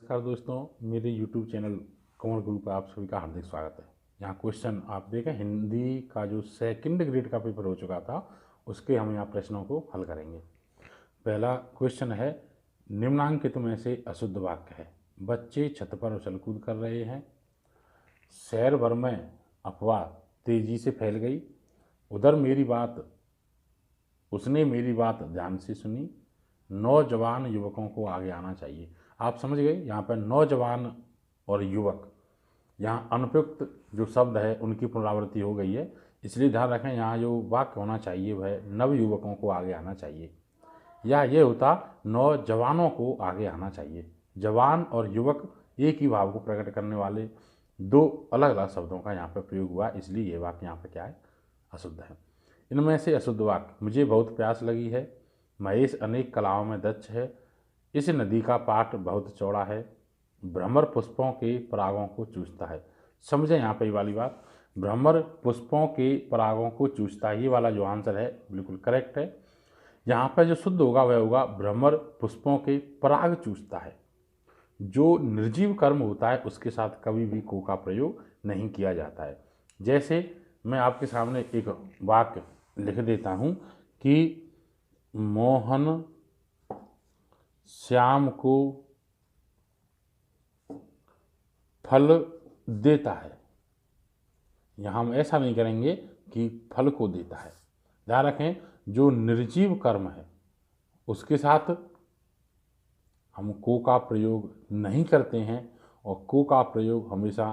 नमस्कार दोस्तों, मेरे YouTube चैनल कमल गुरु पर आप सभी का हार्दिक स्वागत है। यहाँ क्वेश्चन आप देखें, हिंदी का जो सेकंड ग्रेड का पेपर हो चुका था उसके हम यहाँ प्रश्नों को हल करेंगे। पहला क्वेश्चन है, निम्नांकित में से अशुद्ध वाक्य है। बच्चे छत पर उछल कूद कर रहे हैं। शहर भर में अफवाह तेजी से फैल गई। उधर उसने मेरी बात ध्यान से सुनी। नौजवान युवकों को आगे आना चाहिए। आप समझ गए, यहाँ पर नौजवान और युवक, यहाँ अनुपयुक्त जो शब्द है उनकी पुनरावृत्ति हो गई है, इसलिए ध्यान रखें यहाँ जो वाक्य होना चाहिए वह नव युवकों को आगे आना चाहिए, या ये होता नौजवानों को आगे आना चाहिए। जवान और युवक एक ही भाव को प्रकट करने वाले दो अलग अलग शब्दों का यहाँ पर प्रयोग हुआ, इसलिए ये वाक्य यहाँ पर क्या है, अशुद्ध है। इनमें से अशुद्ध वाक्य, मुझे बहुत प्यास लगी है। महेश अनेक कलाओं में दक्ष है। इस नदी का पाट बहुत चौड़ा है। भ्रमर पुष्पों के परागों को चूसता है। समझें यहाँ पे ये वाली बात, भ्रमर पुष्पों के परागों को चूसता है, ये वाला जो आंसर है बिल्कुल करेक्ट है। यहाँ पर जो शुद्ध होगा वह होगा भ्रमर पुष्पों के पराग चूसता है। जो निर्जीव कर्म होता है उसके साथ कभी भी को का प्रयोग नहीं किया जाता है। जैसे मैं आपके सामने एक वाक्य लिख देता हूँ कि मोहन श्याम को फल देता है। यहाँ हम ऐसा नहीं करेंगे कि फल को देता है। ध्यान रखें, जो निर्जीव कर्म है उसके साथ हम को का प्रयोग नहीं करते हैं, और को का प्रयोग हमेशा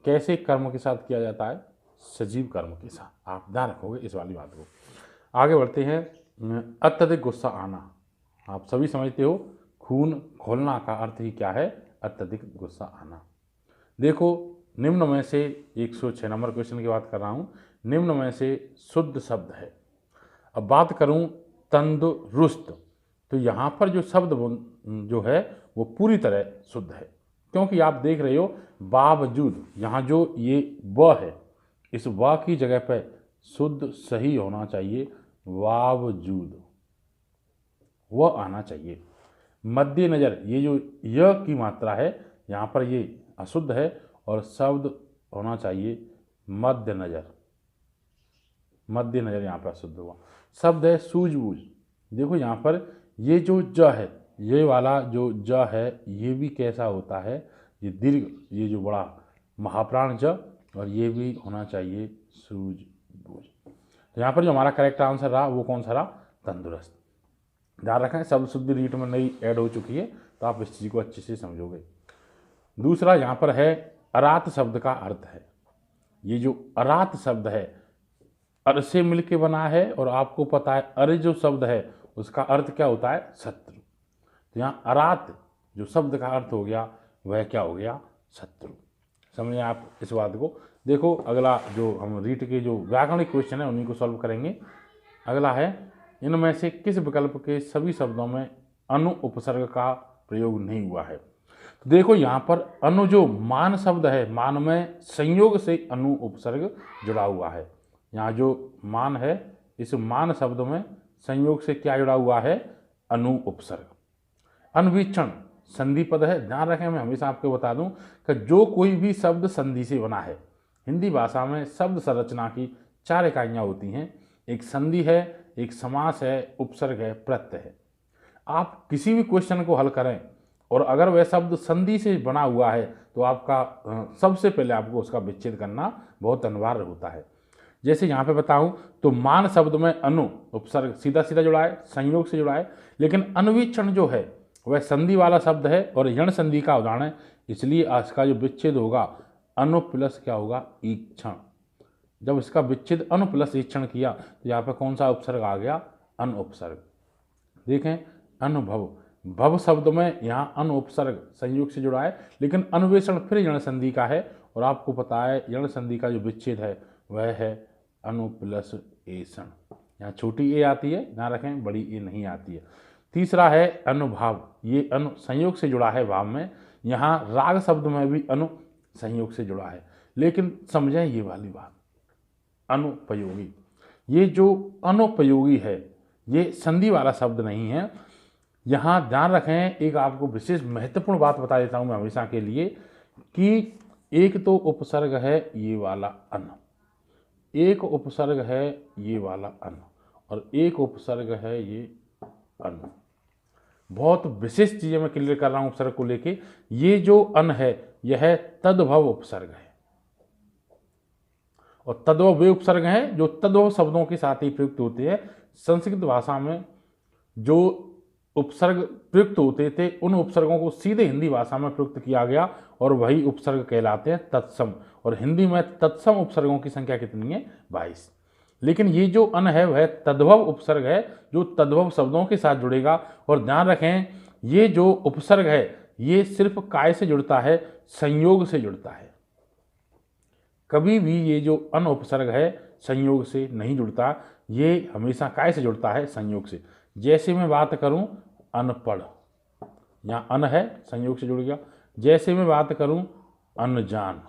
कैसे कर्म के साथ किया जाता है, सजीव कर्म के साथ। आप ध्यान रखोगे इस वाली बात को। आगे बढ़ते हैं। अत्यधिक गुस्सा आना, आप सभी समझते हो, खून खोलना का अर्थ ही क्या है, अत्यधिक गुस्सा आना। देखो, निम्न में से 106 नंबर क्वेश्चन की बात कर रहा हूँ। निम्न में से शुद्ध शब्द है। अब बात करूँ तंदुरुस्त, तो यहाँ पर जो शब्द जो है वो पूरी तरह शुद्ध है, क्योंकि आप देख रहे हो बावजूद, यहाँ जो ये व है, इस व की जगह पर शुद्ध सही होना चाहिए, बावजूद वो आना चाहिए। मद्देनजर, ये जो य की मात्रा है यहाँ पर ये अशुद्ध है, और शब्द होना चाहिए मद्देनजर। मद्देनजर यहाँ पर अशुद्ध हुआ। शब्द है सूझबूझ। देखो यहाँ पर ये जो ज है, ये वाला जो ज है ये भी कैसा होता है, ये दीर्घ, ये जो बड़ा महाप्राण ज, और ये भी होना चाहिए सूझबूझ। तो यहाँ पर जो हमारा करेक्ट आंसर रहा वो कौन सा रहा, तंदुरुस्त। ध्यान रखें, शब्द शुद्धि रीट में नई ऐड हो चुकी है, तो आप इस चीज़ को अच्छे से समझोगे। दूसरा यहाँ पर है अरात शब्द का अर्थ है। ये जो अरात शब्द है अर से मिलके बना है, और आपको पता है अर जो शब्द है उसका अर्थ क्या होता है, शत्रु। तो यहाँ अरात जो शब्द का अर्थ हो गया वह क्या हो गया, शत्रु। समझें आप इस बात को। देखो अगला जो हम रीट के जो व्याकरणिक क्वेश्चन है उन्हीं को सॉल्व करेंगे। अगला है, इनमें से किस विकल्प के सभी शब्दों में अनु उपसर्ग का प्रयोग नहीं हुआ है। तो देखो यहाँ पर अनु जो मान शब्द है, मान में संयोग से अनु उपसर्ग जुड़ा हुआ है। यहाँ जो मान है, इस मान शब्द में संयोग से क्या जुड़ा हुआ है, अनु उपसर्ग। अन्वीक्षण संधि पद है। ध्यान रखें, मैं हमेशा आपको बता दूं कि जो कोई भी शब्द संधि से बना है, हिंदी भाषा में शब्द संरचना की 4 इकाइयाँ होती हैं। एक संधि है, एक समास है, उपसर्ग है, प्रत्यय है। आप किसी भी क्वेश्चन को हल करें और अगर वह शब्द संधि से बना हुआ है तो आपका सबसे पहले आपको उसका विच्छेद करना बहुत अनिवार्य होता है। जैसे यहाँ पे बताऊँ तो मान शब्द में अनु उपसर्ग सीधा सीधा जुड़ा है, संयोग से जुड़ा है, लेकिन अन्वीक्षण जो है वह संधि वाला शब्द है और यण संधि का उदाहरण है, इसलिए इसका जो विच्छेद होगा अनु प्लस क्या होगा, ईक्षण। जब इसका विच्छेद अनु प्लस ईक्षण किया तो यहाँ पर कौन सा उपसर्ग आ गया, अन उपसर्ग। देखें अनुभव, भव शब्द में यहाँ अन उपसर्ग संयोग से जुड़ा है, लेकिन अन्वेषण फिर यण संधि का है, और आपको पता है यण संधि का जो विच्छेद है वह है अनु प्लस एषण। यहाँ छोटी ए आती है, ध्यान रखें, बड़ी ए नहीं आती है। तीसरा है अनुभाव, ये अनु संयोग से जुड़ा है भाव में, यहाँ राग शब्द में भी अनु संयोग से जुड़ा है, लेकिन समझें ये वाली बात, अनुपयोगी। ये जो अनुपयोगी है ये संधि वाला शब्द नहीं है, यहाँ ध्यान रखें, एक आपको विशेष महत्वपूर्ण बात बता देता हूँ मैं हमेशा के लिए कि एक तो उपसर्ग है ये वाला अन, एक उपसर्ग है ये वाला अन, और एक उपसर्ग है ये अन। बहुत विशेष चीजें मैं क्लियर कर रहा हूं उपसर्ग को लेके। ये जो अन है यह तद्भव उपसर्ग है, और तद्भव वे उपसर्ग हैं जो तद्भव शब्दों के साथ ही प्रयुक्त होते हैं। संस्कृत भाषा में जो उपसर्ग प्रयुक्त होते थे उन उपसर्गों को सीधे हिंदी भाषा में प्रयुक्त किया गया और वही उपसर्ग कहलाते हैं तत्सम। और हिंदी में तत्सम उपसर्गों की संख्या कितनी है? 22। लेकिन ये जो अन है वह तद्भव उपसर्ग है जो तद्भव शब्दों के साथ जुड़ेगा। और ध्यान रखें, ये जो उपसर्ग है ये सिर्फ काय से जुड़ता है, संयोग से जुड़ता है। कभी भी ये जो अन उपसर्ग है संयोग से नहीं जुड़ता, ये हमेशा काय से जुड़ता है? संयोग से। जैसे मैं बात करूं अनपढ़, यहाँ अन है संयोग से जुड़ गया। जैसे मैं बात करूं अनजान,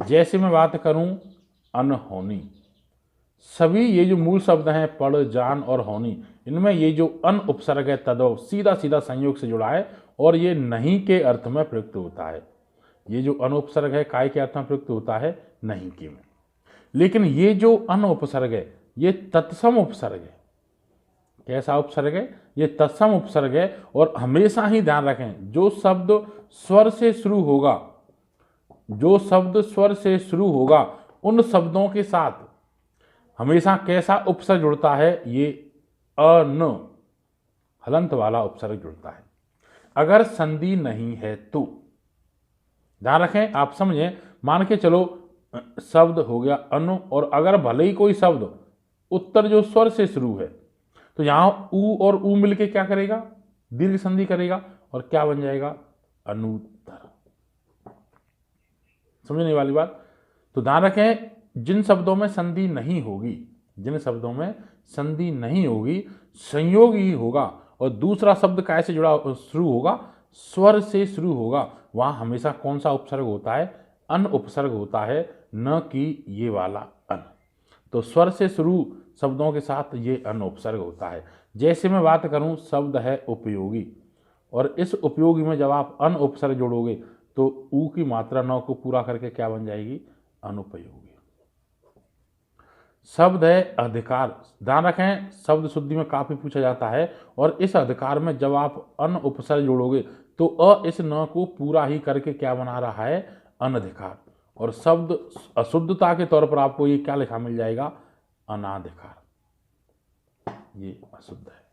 जैसे मैं बात करूं अनहोनी, सभी ये जो मूल शब्द हैं पढ़, जान और होनी, इनमें ये जो अन उपसर्ग है तद्भव सीधा सीधा संयोग से जुड़ा है और ये नहीं के अर्थ में प्रयुक्त होता है। ये जो अन उपसर्ग है काय के अर्थ में प्रयुक्त होता है? नहीं के में। लेकिन ये जो अन उपसर्ग है ये तत्सम उपसर्ग है। कैसा उपसर्ग है? ये तत्सम उपसर्ग है। और हमेशा ही ध्यान रखें, जो शब्द स्वर से शुरू होगा, जो शब्द स्वर से शुरू होगा उन शब्दों के साथ हमेशा कैसा उपसर्ग जुड़ता है? ये अन हलंत वाला उपसर्ग जुड़ता है। अगर संधि नहीं है तो ध्यान रखें, आप समझें, मान के चलो शब्द हो गया अनु, और अगर भले ही कोई शब्द उत्तर जो स्वर से शुरू है तो यहां ऊ और ऊ मिलके क्या करेगा? दीर्घ संधि करेगा और क्या बन जाएगा? अनुत्तर। समझने वाली बात। तो ध्यान रखें, जिन शब्दों में संधि नहीं होगी, जिन शब्दों में संधि नहीं होगी, संयोग ही होगा और दूसरा शब्द कैसे जुड़ा शुरू होगा? स्वर से शुरू होगा, वहां हमेशा कौन सा उपसर्ग होता है? अन उपसर्ग होता है, न कि ये वाला अन। तो स्वर से शुरू शब्दों के साथ ये अन उपसर्ग होता है। जैसे मैं बात करूं शब्द है उपयोगी, और इस उपयोगी में जब आप अन उपसर्ग जोड़ोगे तो ऊ की मात्रा न को पूरा करके क्या बन जाएगी? अनुपयोगी। शब्द है अधिकार, ध्यान रखें शब्द शुद्धि में काफी पूछा जाता है, और इस अधिकार में जब आप अन उपसर्ग जोड़ोगे तो अ इस न को पूरा ही करके क्या बना रहा है? अनधिकार। और शब्द अशुद्धता के तौर पर आपको ये क्या लिखा मिल जाएगा? अनाधिकार। ये अशुद्ध है।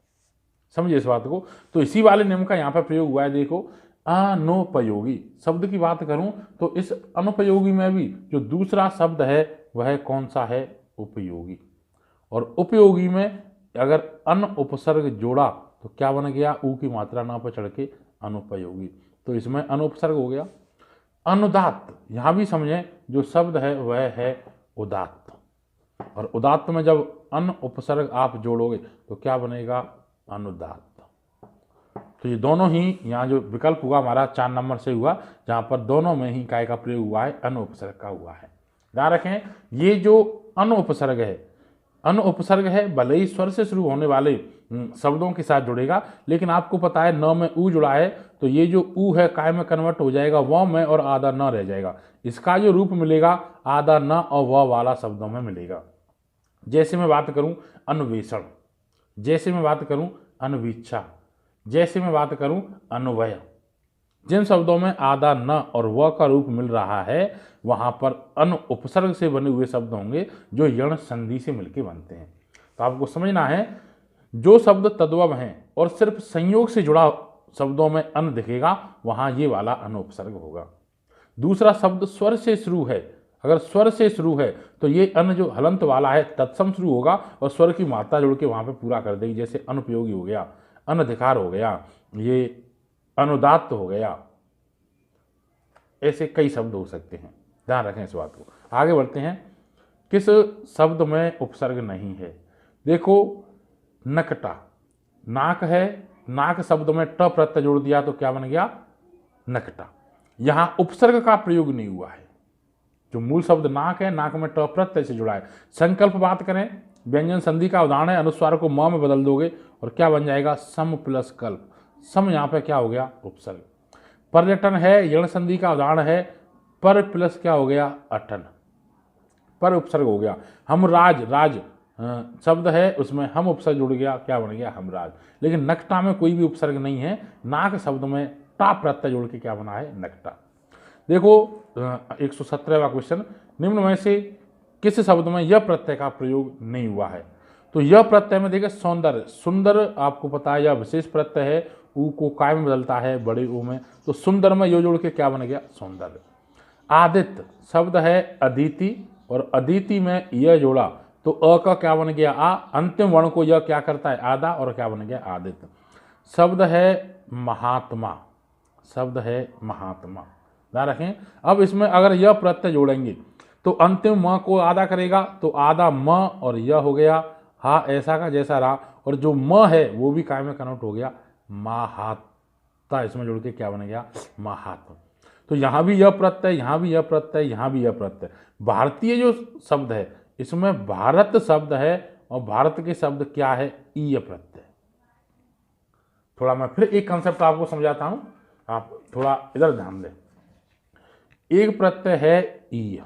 समझिए इस बात को। तो इसी वाले नियम का यहाँ पर प्रयोग हुआ है। देखो, अनुपयोगी शब्द की बात करूं तो इस अनुपयोगी में भी जो दूसरा शब्द है वह कौन सा है? उपयोगी। और उपयोगी में अगर अन उपसर्ग जोड़ा तो क्या बन गया? ऊ की मात्रा ना पर चढ़ के अनुपयोगी। तो इसमें अनुपसर्ग हो गया। अनुदात्त, यहां भी समझें, जो शब्द है वह है उदात्त, और उदात्त में जब अन उपसर्ग आप जोड़ोगे तो क्या बनेगा? अनुदात्त। तो ये दोनों ही यहाँ जो विकल्प हुआ हमारा 4 नंबर से हुआ, जहां पर दोनों में ही काय का प्रयोग हुआ है? अन उपसर्ग का हुआ है। ध्यान रखें, ये जो अन उपसर्ग है, अन उपसर्ग है भले ही स्वर से शुरू होने वाले शब्दों के साथ जुड़ेगा, लेकिन आपको पता है न में ऊ जुड़ा है तो ये जो ऊ है काय में कन्वर्ट हो जाएगा व में, और आधा न रह जाएगा। इसका जो रूप मिलेगा आधा न और व वाला शब्दों में मिलेगा। जैसे मैं बात करूं अन्वेषण, जैसे मैं बात करूं अन्वीक्षा, जैसे मैं बात करूं अन्वय, जिन शब्दों में आधा न और व का रूप मिल रहा है वहां पर अन उपसर्ग से बने हुए शब्द होंगे जो यण संधि से मिलकर बनते हैं। तो आपको समझना है, जो शब्द तद्भव हैं और सिर्फ संयोग से जुड़ा शब्दों में अन दिखेगा वहां ये वाला अन उपसर्ग होगा। दूसरा शब्द स्वर से शुरू है, अगर स्वर से शुरू है तो ये अन जो हलंत वाला है तत्सम शुरू होगा और स्वर की मात्रा जोड़ के वहां पे पूरा कर देगी। जैसे अनुपयोगी हो गया, अनधिकार हो गया, ये अनुदात्त हो गया, ऐसे कई शब्द हो सकते हैं। ध्यान रखें इस बात को। आगे बढ़ते हैं, किस शब्द में उपसर्ग नहीं है? देखो, नकटा, नाक है, नाक शब्द में ट प्रत्यय जोड़ दिया तो क्या बन गया? नकटा। यहां उपसर्ग का प्रयोग नहीं हुआ है। जो मूल शब्द नाक है, नाक में ट प्रत्यय से जुड़ा है। संकल्प बात करें, व्यंजन संधि का उदाहरण है, अनुस्वार को म में बदल दोगे और क्या बन जाएगा? सम प्लस कल्प। सम यहाँ पे क्या हो गया, उपसर्ग। पर्यटन है यण संधि का उदाहरण है, पर प्लस क्या हो गया, अटन, पर उपसर्ग हो गया। हम राज, राज शब्द है उसमें हम उपसर्ग जुड़ गया, क्या बन गया, हमराज। लेकिन नकटा में कोई भी उपसर्ग नहीं है, नाक शब्द में टा प्रत्यय जोड़ के क्या बना है, नकटा। देखो 117वां क्वेश्चन, निम्न में से किस शब्द में यह प्रत्यय का प्रयोग नहीं हुआ है। तो यह प्रत्यय में देखिए सौंदर्य, सुंदर आपको पता है यह विशेष प्रत्यय है, ऊ को काय में बदलता है, बड़े ऊ में, तो सुंदर में यो जोड़ के क्या बन गया, सौंदर्य। आदित्य शब्द है अदिति, और अदिति में यह जोड़ा तो अ का क्या बन गया, आ, अंतिम वर्ण को यह क्या करता है, आदा, और क्या बन गया, आदित्य। शब्द है महात्मा, शब्द है महात्मा, ध्यान रखें। अब इसमें अगर यह प्रत्यय जोड़ेंगे तो अंतिम म को आधा करेगा, तो आधा म और यह हो गया, हा ऐसा का जैसा रहा, और जो म है वो भी काय में कन्वर्ट हो गया, महात्ता, इसमें जोड़ के क्या बन गया, महात्मा। तो यहाँ भी यह प्रत्यय, यहाँ भी यह प्रत्यय, यहाँ भी यह प्रत्यय। भारतीय जो शब्द है इसमें भारत शब्द है, और भारत के शब्द क्या है, ईय प्रत्यय। थोड़ा मैं फिर एक कंसेप्ट आपको समझाता हूं, आप थोड़ा इधर ध्यान दें। एक प्रत्यय है ईय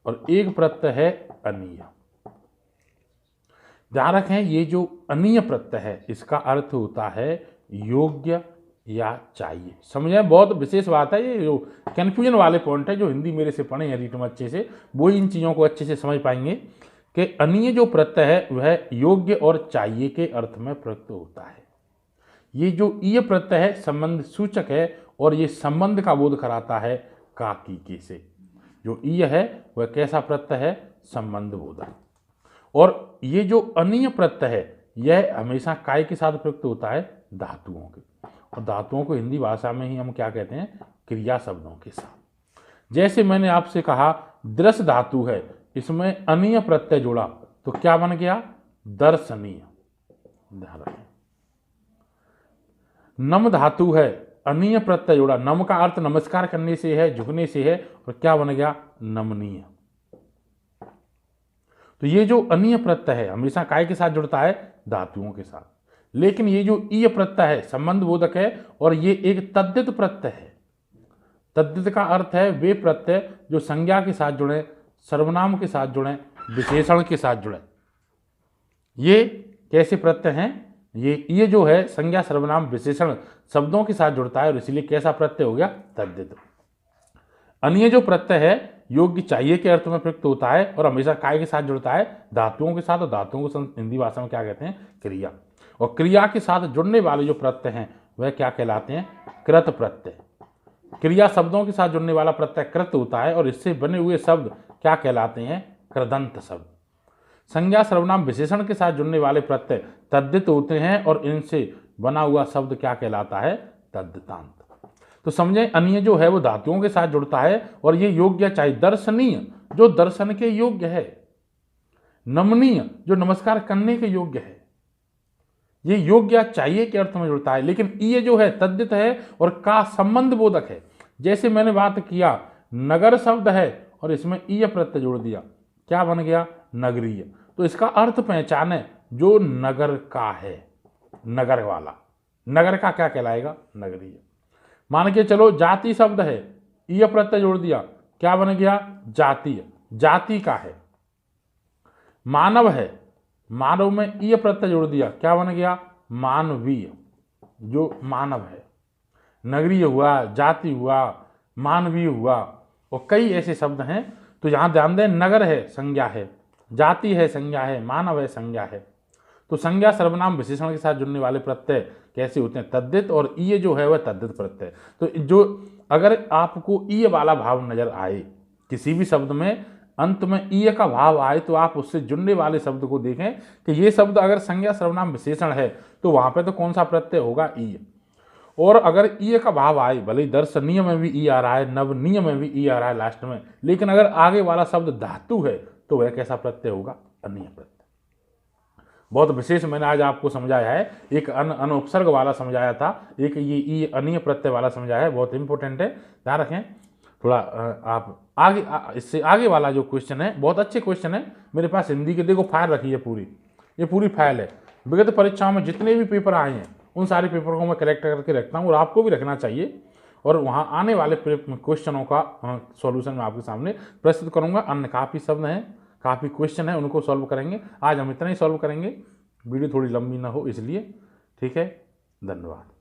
और एक प्रत्यय है अनीय। ध्यान रखें, ये जो अनीय प्रत्यय है इसका अर्थ होता है योग्य या चाहिए। समझें, बहुत विशेष बात है, ये जो कन्फ्यूजन वाले पॉइंट है, जो हिंदी मेरे से पढ़े हैं रीट में अच्छे से, वो इन चीज़ों को अच्छे से समझ पाएंगे कि अनीय जो प्रत्यय है वह योग्य और चाहिए के अर्थ में प्रयुक्त होता है। ये जो ईय प्रत्यय है संबंध सूचक है, और ये संबंध का बोध कराता है का की के से। जो ईय है वह कैसा प्रत्यय है, संबंध बोधक। और ये जो अनीय प्रत्यय है यह हमेशा काय के साथ प्रयुक्त होता है, धातुओं के, और धातुओं को हिंदी भाषा में ही हम क्या कहते हैं, क्रिया शब्दों के साथ। जैसे मैंने आपसे कहा दृश्य धातु है, इसमें अनीय प्रत्यय जोड़ा तो क्या बन गया, दर्शनीय। ध्यान रखें। नम धातु है, अनीय प्रत्यय जोड़ा, नम का अर्थ नमस्कार करने से है, झुकने से है, और क्या बन गया, नमनीय। तो ये जो अनीय प्रत्यय है हमेशा काय के साथ जुड़ता है, धातुओं के साथ। लेकिन ये जो ईय प्रत्यय है संबंध बोधक है, और ये एक तद्धित प्रत्यय है। तद्धित का अर्थ है वे प्रत्यय जो संज्ञा के साथ जुड़े, सर्वनाम के साथ जुड़े, विशेषण के साथ जुड़े। ये कैसे प्रत्यय हैं, ये जो है संज्ञा सर्वनाम विशेषण शब्दों के साथ जुड़ता है, और इसलिए कैसा प्रत्यय हो गया, तद्धित। अनीय जो प्रत्यय है योग्य चाहिए के अर्थ में प्रयुक्त होता है, और हमेशा काय के साथ जुड़ता है, धातुओं के साथ, और धातुओं को हिंदी भाषा में क्या कहते हैं, क्रिया। और क्रिया के साथ जुड़ने वाले जो प्रत्यय हैं वह क्या कहलाते हैं, कृत प्रत्यय। क्रिया शब्दों के साथ जुड़ने वाला प्रत्यय कृत होता है, और इससे बने हुए शब्द क्या कहलाते हैं, कृदंत शब्द। संज्ञा सर्वनाम विशेषण के साथ जुड़ने वाले प्रत्यय तद्धित होते हैं, और इनसे बना हुआ शब्द क्या कहलाता है, तद्धितांत। तो समझें, अनीय जो है वो धातुओं के साथ जुड़ता है, और ये योग्य चाहिए, दर्शनीय जो दर्शन के योग्य है, नमनीय जो नमस्कार करने के योग्य है, ये योग्य चाहिए के अर्थ में जुड़ता है। लेकिन ईय जो है तद्धित है और का संबंध बोधक है। जैसे मैंने बात किया नगर शब्द है और इसमें ईय प्रत्यय जोड़ दिया, क्या बन गया, नगरीय। तो इसका अर्थ पहचाने, जो नगर का है, नगर वाला, नगर का क्या कहलाएगा, नगरीय। मान के चलो जाति शब्द है, ईय प्रत्यय जोड़ दिया, क्या बन गया, जातीय, जाति का है। मानव है, मानव में ईय प्रत्यय जोड़ दिया, क्या बन गया, मानवीय, जो मानव है। नगरीय हुआ, जाति हुआ, मानवीय हुआ, और कई ऐसे शब्द हैं। तो यहां ध्यान दें, नगर है संज्ञा है, जाति है संज्ञा है, मानव है संज्ञा है। तो संज्ञा सर्वनाम विशेषण के साथ जुड़ने वाले प्रत्यय कैसे होते हैं, तद्धित, और ईय जो है वह तद्धित प्रत्यय। तो जो अगर आपको ईय वाला भाव नजर आए किसी भी शब्द में, अंत में ईय का भाव आए, तो आप उससे जुड़ने वाले शब्द को देखें कि ये शब्द अगर संज्ञा सर्वनाम विशेषण है तो वहां पे तो कौन सा प्रत्यय होगा, ईय। और अगर ईय का भाव आए, भले ही दर्शनीय में भी ई आ रहा है, नवनीय में भी ई आ रहा है लास्ट में, लेकिन अगर आगे वाला शब्द धातु है तो वह कैसा प्रत्यय होगा, अनीय प्रत्यय। बहुत विशेष मैंने आज आपको समझाया है, एक अनुपसर्ग वाला समझाया था, एक ये अनीय प्रत्यय वाला समझाया है, बहुत इंपॉर्टेंट है, ध्यान रखें। थोड़ा आप आगे इससे आगे वाला जो क्वेश्चन है बहुत अच्छे क्वेश्चन है, मेरे पास हिंदी की देखो फाइल रखी है पूरी, ये पूरी फाइल है। विगत परीक्षाओं में जितने भी पेपर आए हैं उन सारे पेपरों को मैं कलेक्ट करके रखता हूँ और आपको भी रखना चाहिए। और वहाँ आने वाले क्वेश्चनों का सॉल्यूशन मैं आपके सामने प्रस्तुत करूँगा। अन्य काफ़ी शब्द हैं, काफ़ी क्वेश्चन है, उनको सॉल्व करेंगे। आज हम इतना ही सॉल्व करेंगे, वीडियो थोड़ी लंबी ना हो इसलिए। ठीक है, धन्यवाद।